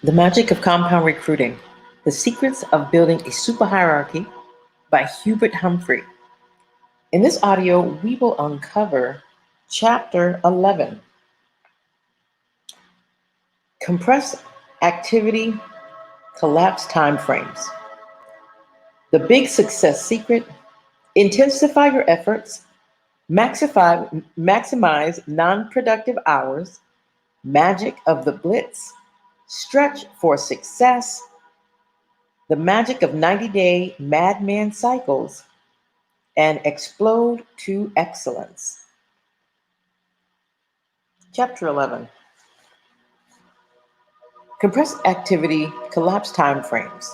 The Magic of Compound Recruiting: The Secrets of Building a Super Hierarchy by Hubert Humphrey. In this audio, we will uncover Chapter 11, Compress Activity, Collapse Timeframes. The Big Success Secret: Intensify your efforts, maximize non-productive hours, Magic of the Blitz, Stretch for Success, The Magic of 90-Day Madman Cycles, and Explode to Excellence. Chapter 11, Compress Activity, Collapse Timeframes.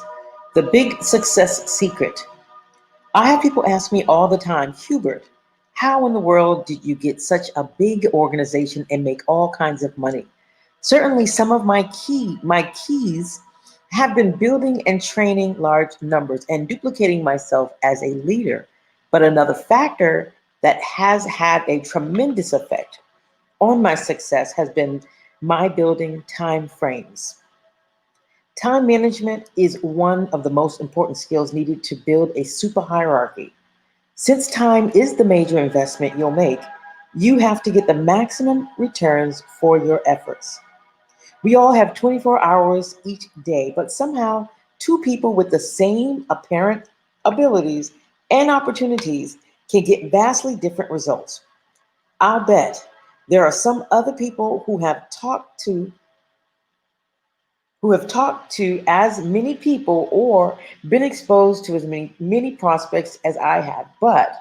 The Big Success Secret. I have people ask me all the time, Hubert, how in the world did you get such a big organization and make all kinds of money? Certainly some of my keys have been building and training large numbers and duplicating myself as a leader. But another factor that has had a tremendous effect on my success has been my building time frames. Time management is one of the most important skills needed to build a super hierarchy. Since time is the major investment you'll make, you have to get the maximum returns for your efforts. We all have 24 hours each day, but somehow two people with the same apparent abilities and opportunities can get vastly different results. I'll bet there are some other people who have talked to as many people or been exposed to as many prospects as I have, but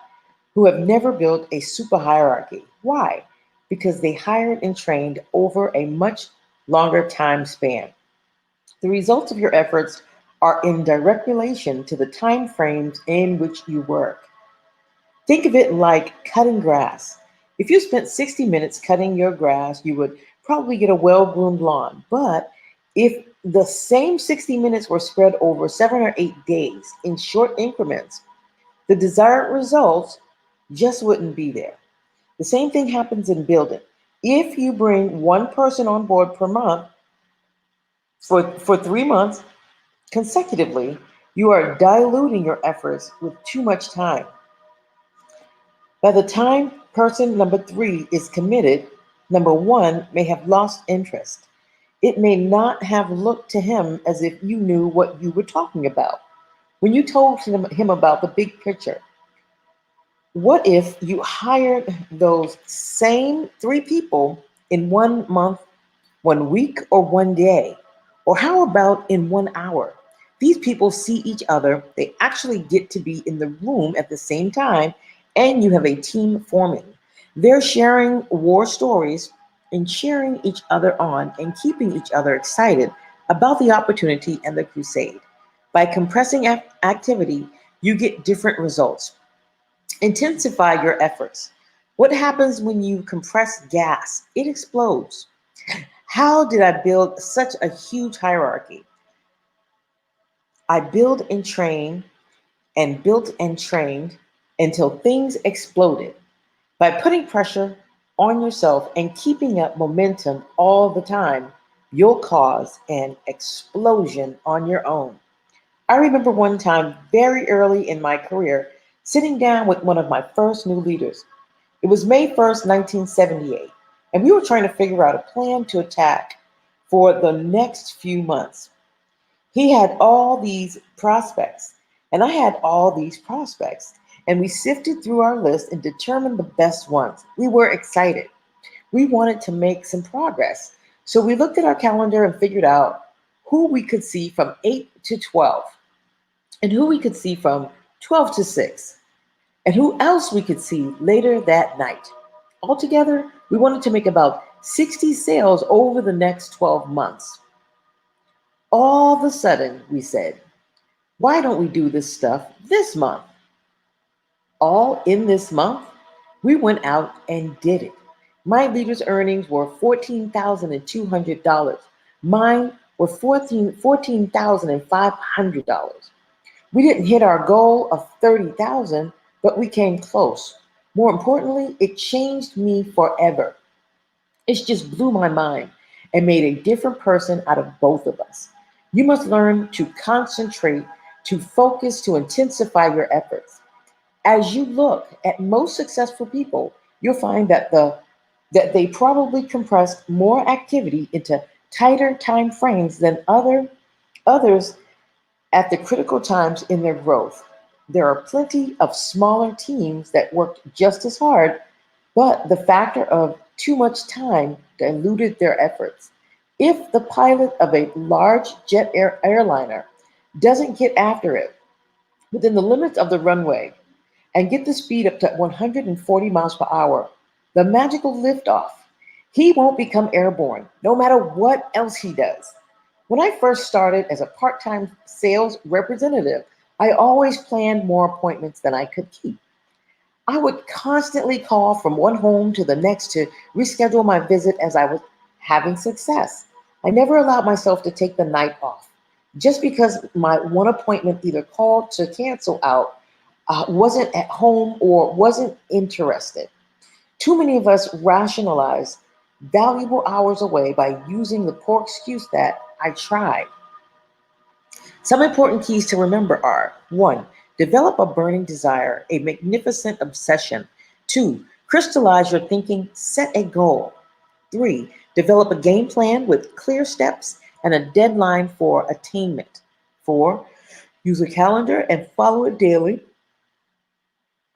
who have never built a super hierarchy. Why? Because they hired and trained over a much longer time span. The results of your efforts are in direct relation to the time frames in which you work. Think of it like cutting grass. If you spent 60 minutes cutting your grass, you would probably get a well-groomed lawn. But if the same 60 minutes were spread over 7 or 8 days in short increments, the desired results just wouldn't be there. The same thing happens in building. If you bring one person on board per month for 3 months consecutively, you are diluting your efforts with too much time. By the time person number 3 is committed, number 1 may have lost interest. It may not have looked to him as if you knew what you were talking about when you told him about the big picture. What if you hired those same 3 people in 1 month, 1 week, or 1 day? Or how about in 1 hour? These people see each other, they actually get to be in the room at the same time, and you have a team forming. They're sharing war stories and cheering each other on and keeping each other excited about the opportunity and the crusade. By compressing activity, you get different results. Intensify your efforts. What happens when you compress gas? It explodes. How did I build such a huge hierarchy? I built and trained and built and trained until things exploded. By putting pressure on yourself and keeping up momentum all the time, you'll cause an explosion on your own. I remember one time very early in my career sitting down with one of my first new leaders. It was May 1st, 1978, and we were trying to figure out a plan to attack for the next few months. He had all these prospects, and I had all these prospects, and we sifted through our list and determined the best ones. We were excited. We wanted to make some progress. So we looked at our calendar and figured out who we could see from 8 to 12, and who we could see from 12 to 6, and who else we could see later that night. Altogether, we wanted to make about 60 sales over the next 12 months. All of a sudden, we said, why don't we do this stuff this month? All in this month, we went out and did it. My leader's earnings were $14,200. Mine were $14,500. We didn't hit our goal of 30,000, but we came close. More importantly, it changed me forever. It just blew my mind. and made a different person out of both of us. You must learn to concentrate, to focus, to intensify your efforts. As you look at most successful people, you'll find that they probably compressed more activity into tighter time frames than others at the critical times in their growth. There are plenty of smaller teams that worked just as hard, but the factor of too much time diluted their efforts. If the pilot of a large airliner doesn't get after it within the limits of the runway and get the speed up to 140 miles per hour, the magical liftoff, he won't become airborne, no matter what else he does. When I first started as a part time sales representative, I always planned more appointments than I could keep. I would constantly call from one home to the next to reschedule my visit as I was having success. I never allowed myself to take the night off just because my one appointment either called to cancel out, wasn't at home, or wasn't interested. Too many of us rationalize valuable hours away by using the poor excuse that I tried. Some important keys to remember are: one, develop a burning desire, a magnificent obsession. Two, crystallize your thinking, set a goal. Three, develop a game plan with clear steps and a deadline for attainment. Four, use a calendar and follow it daily.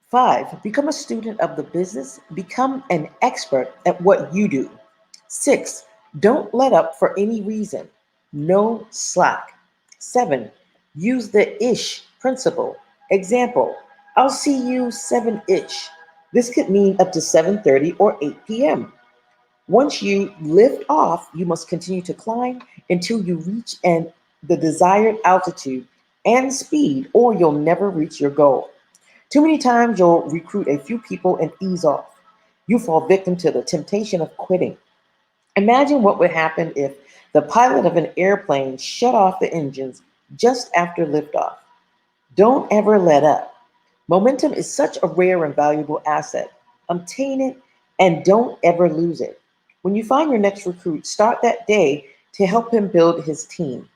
Five, become a student of the business, become an expert at what you do. Six, don't let up for any reason, no slack. Seven, use the ish principle. Example, I'll see you 7-ish. This could mean up to 7:30 or 8 p.m. Once you lift off, you must continue to climb until you reach the desired altitude and speed, or you'll never reach your goal. Too many times you'll recruit a few people and ease off. You fall victim to the temptation of quitting. Imagine what would happen if the pilot of an airplane shut off the engines just after liftoff. Don't ever let up. Momentum is such a rare and valuable asset. Obtain it and don't ever lose it. When you find your next recruit, start that day to help him build his team.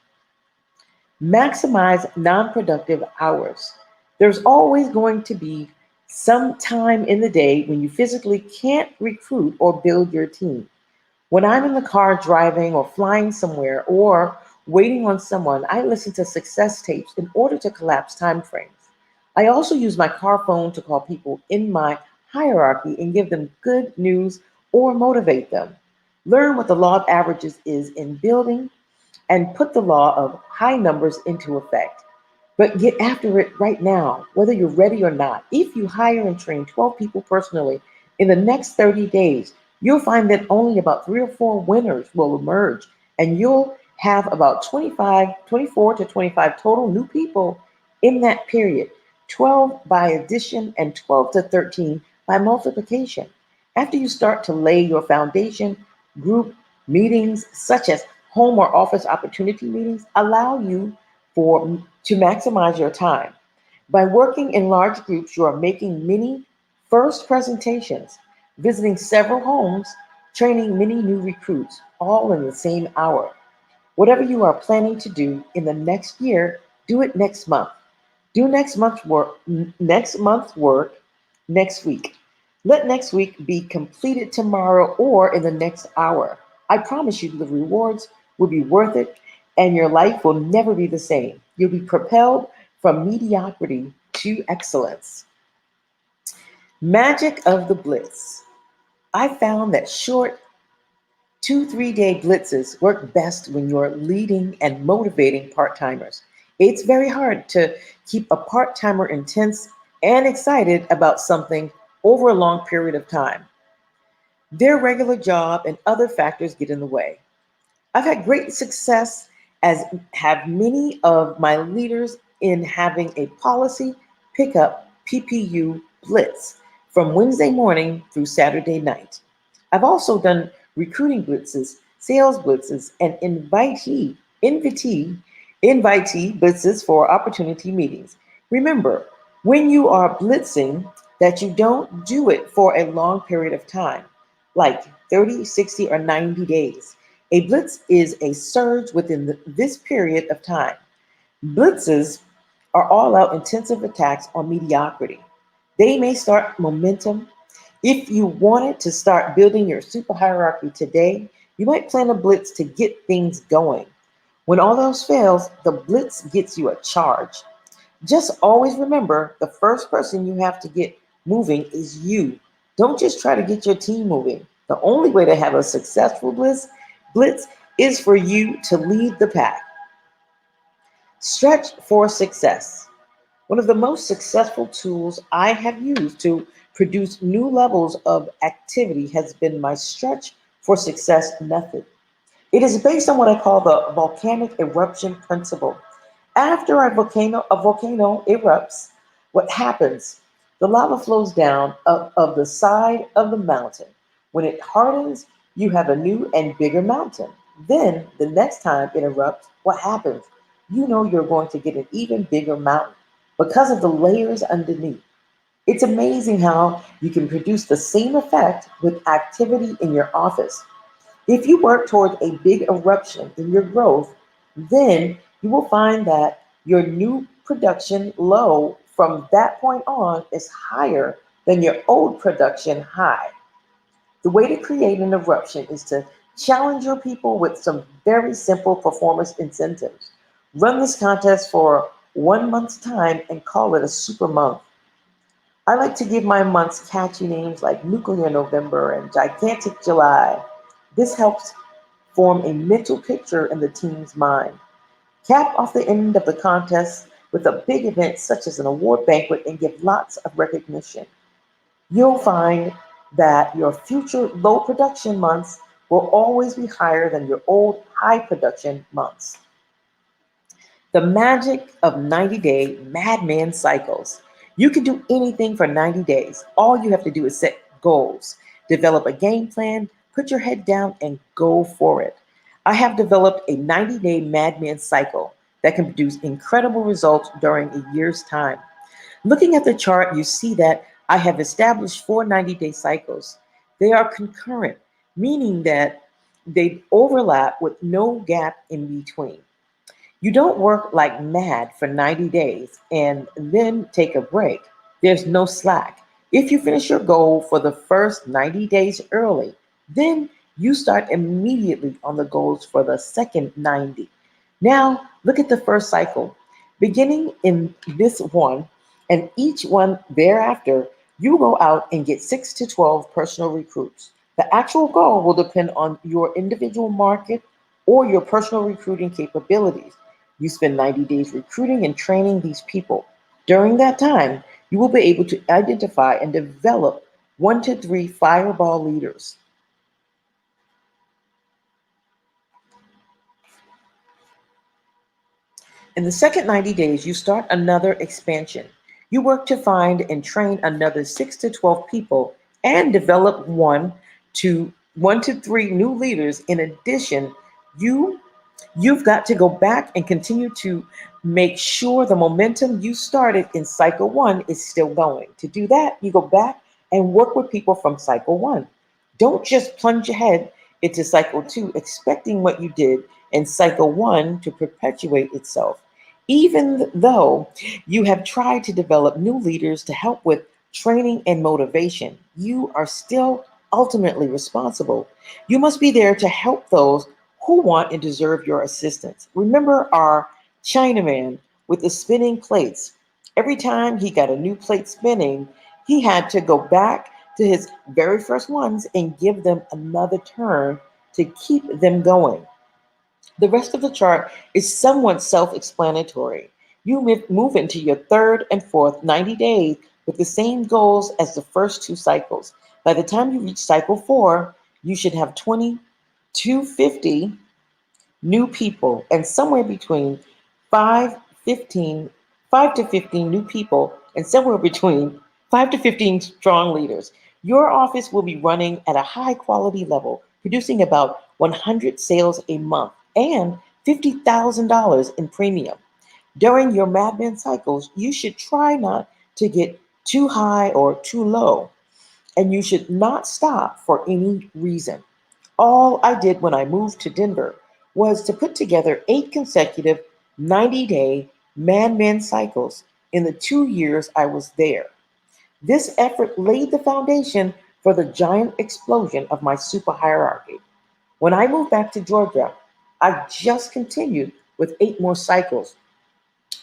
Maximize non productive hours. There's always going to be some time in the day when you physically can't recruit or build your team. When I'm in the car driving or flying somewhere or waiting on someone, I listen to success tapes in order to collapse time frames. I also use my car phone to call people in my hierarchy and give them good news or motivate them. Learn what the law of averages is in building and put the law of high numbers into effect. But get after it right now, whether you're ready or not. If you hire and train 12 people personally in the next 30 days, you'll find that only about 3 or 4 winners will emerge, and you'll have about 24 to 25 total new people in that period, 12 by addition and 12 to 13 by multiplication. After you start to lay your foundation, group meetings such as home or office opportunity meetings allow you to maximize your time. By working in large groups, you are making many first presentations, visiting several homes, training many new recruits, all in the same hour. Whatever you are planning to do in the next year, do it next month. Do next month's work next week. Let next week be completed tomorrow or in the next hour. I promise you the rewards will be worth it and your life will never be the same. You'll be propelled from mediocrity to excellence. Magic of the Blitz. I found that short 2-3 day blitzes work best when you're leading and motivating part timers. It's very hard to keep a part timer intense and excited about something over a long period of time. Their regular job and other factors get in the way. I've had great success, as have many of my leaders, in having a policy pickup PPU blitz from Wednesday morning through Saturday night. I've also done recruiting blitzes, sales blitzes, and invitee blitzes for opportunity meetings. Remember, when you are blitzing, that you don't do it for a long period of time, like 30, 60, or 90 days. A blitz is a surge within this period of time. Blitzes are all out intensive attacks on mediocrity. They may start momentum. If you wanted to start building your super hierarchy today, you might plan a blitz to get things going. When all else fails, the blitz gets you a charge. Just always remember the first person you have to get moving is you. Don't just try to get your team moving. The only way to have a successful blitz is for you to lead the pack. Stretch for success. One of the most successful tools I have used to produce new levels of activity has been my stretch for success method. It is based on what I call the volcanic eruption principle. After a volcano erupts, what happens? The lava flows down of the side of the mountain. When it hardens, you have a new and bigger mountain. Then, the next time it erupts, what happens? You know you're going to get an even bigger mountain because of the layers underneath. It's amazing how you can produce the same effect with activity in your office. If you work toward a big eruption in your growth, then you will find that your new production low from that point on is higher than your old production high. The way to create an eruption is to challenge your people with some very simple performance incentives. Run this contest for 1 month's time and call it a super month. I like to give my months catchy names like Nuclear November and Gigantic July. This helps form a mental picture in the team's mind. Cap off the end of the contest with a big event such as an award banquet and give lots of recognition. You'll find that your future low production months will always be higher than your old high production months. The magic of 90-day Madman cycles. You can do anything for 90 days. All you have to do is set goals, develop a game plan, put your head down, and go for it. I have developed a 90-day Madman cycle that can produce incredible results during a year's time. Looking at the chart, you see that I have established four 90-day cycles. They are concurrent, meaning that they overlap with no gap in between. You don't work like mad for 90 days and then take a break. There's no slack. If you finish your goal for the first 90 days early, then you start immediately on the goals for the second 90. Now, look at the first cycle. Beginning in this one and each one thereafter, you go out and get 6 to 12 personal recruits. The actual goal will depend on your individual market or your personal recruiting capabilities. You spend 90 days recruiting and training these people. During that time, you will be able to identify and develop 1 to 3 fireball leaders. In the second 90 days, you start another expansion. You work to find and train another 6 to 12 people and develop to 1 to 3 new leaders. In addition, you you've got to go back and continue to make sure the momentum you started in cycle 1 is still going. To do that, you go back and work with people from cycle 1. Don't just plunge ahead into cycle 2 expecting what you did in cycle 1 to perpetuate itself. Even though you have tried to develop new leaders to help with training and motivation, you are still ultimately responsible. You must be there to help those who want and deserve your assistance. Remember our Chinaman with the spinning plates. Every time he got a new plate spinning, he had to go back to his very first ones and give them another turn to keep them going. The rest of the chart is somewhat self explanatory. You move into your third and fourth 90 days with the same goals as the first two cycles. By the time you reach cycle 4, you should have 20 to 50 new people and somewhere between 5, 15, 5 to 15 new people and somewhere between 5 to 15 strong leaders. Your office will be running at a high quality level, producing about 100 sales a month and $50,000 in premium. During your Madman cycles, you should try not to get too high or too low, and you should not stop for any reason. All I did when I moved to Denver was to put together 8 consecutive 90-day Madman cycles in the 2 years I was there. This effort laid the foundation for the giant explosion of my super hierarchy. When I moved back to Georgia, I just continued with 8 more cycles.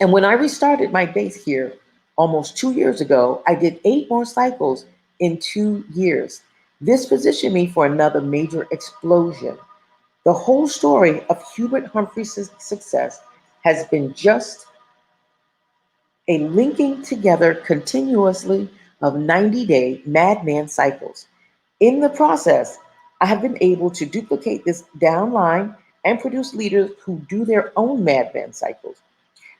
And when I restarted my base here almost 2 years ago, I did 8 more cycles in 2 years. This positioned me for another major explosion. The whole story of Hubert Humphrey's success has been just a linking together continuously of 90-day madman cycles. In the process, I have been able to duplicate this downline and produce leaders who do their own madman cycles.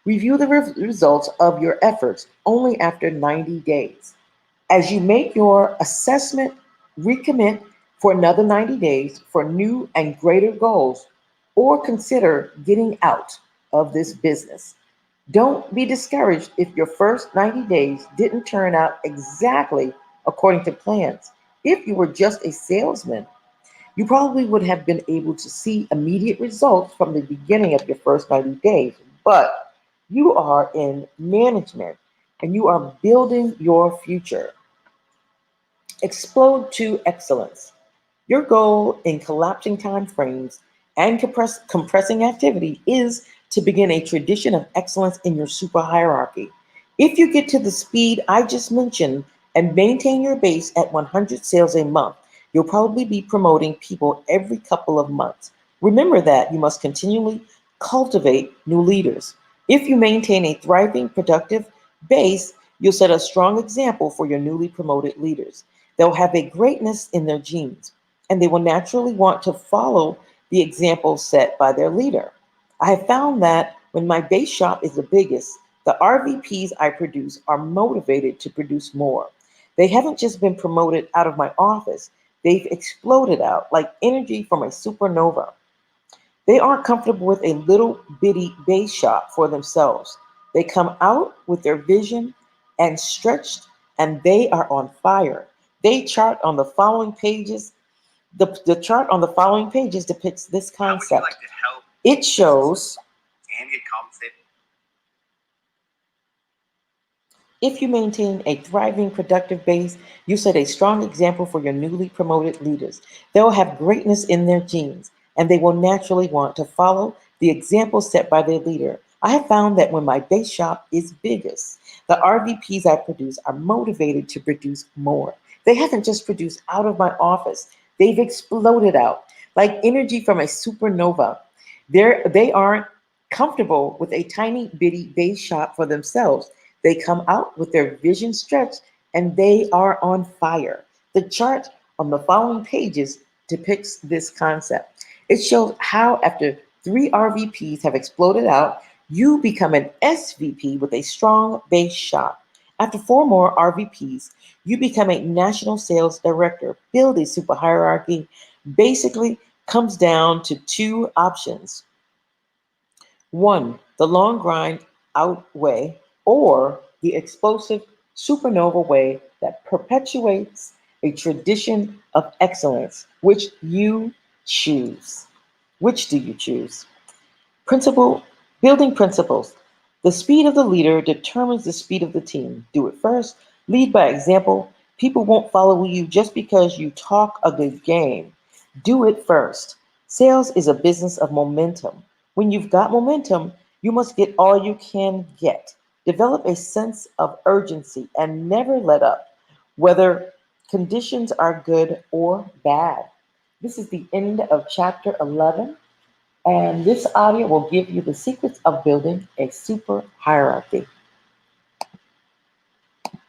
Review the results of your efforts only after 90 days. As you make your assessment, recommit for another 90 days for new and greater goals, or consider getting out of this business. Don't be discouraged if your first 90 days didn't turn out exactly according to plans. If you were just a salesman, you probably would have been able to see immediate results from the beginning of your first 90 days. But you are in management and you are building your future. Explode to excellence. Your goal in collapsing time frames and compressing activity is to begin a tradition of excellence in your super hierarchy. If you get to the speed I just mentioned and maintain your base at 100 sales a month, you'll probably be promoting people every couple of months. Remember that you must continually cultivate new leaders. If you maintain a thriving, productive base, you'll set a strong example for your newly promoted leaders. They'll have a greatness in their genes, and they will naturally want to follow the example set by their leader. I have found that when my base shop is the biggest, the RVPs I produce are motivated to produce more. They haven't just been promoted out of my office, they've exploded out like energy from a supernova. They aren't comfortable with a little bitty base shop for themselves. They come out with their vision and stretched, and they are on fire. They chart on the following pages. The chart on the following pages depicts this concept. How would you like to help? It shows and get compensated. If you maintain a thriving, productive base, you set a strong example for your newly promoted leaders. They will have greatness in their genes, and they will naturally want to follow the example set by their leader. I have found that when my base shop is biggest, the RVPs I produce are motivated to produce more. They haven't just produced out of my office, they've exploded out like energy from a supernova. They aren't comfortable with a tiny bitty base shop for themselves. They come out with their vision stretched and they are on fire. The chart on the following pages depicts this concept. It shows how, after 3 RVPs have exploded out, you become an SVP with a strong base shop. After 4 more RVPs, you become a national sales director. Build a super hierarchy basically comes down to 2 options. One, the long grind out way, or the explosive supernova way that perpetuates a tradition of excellence. Which you choose? Which do you choose? Principle Building principles. The speed of the leader determines the speed of the team. Do it first. Lead by example. People won't follow you just because you talk a good game. Do it first. Sales is a business of momentum. When you've got momentum, you must get all you can get. Develop a sense of urgency and never let up, whether conditions are good or bad. This is the end of chapter 11. And this audio will give you the secrets of building a super hierarchy.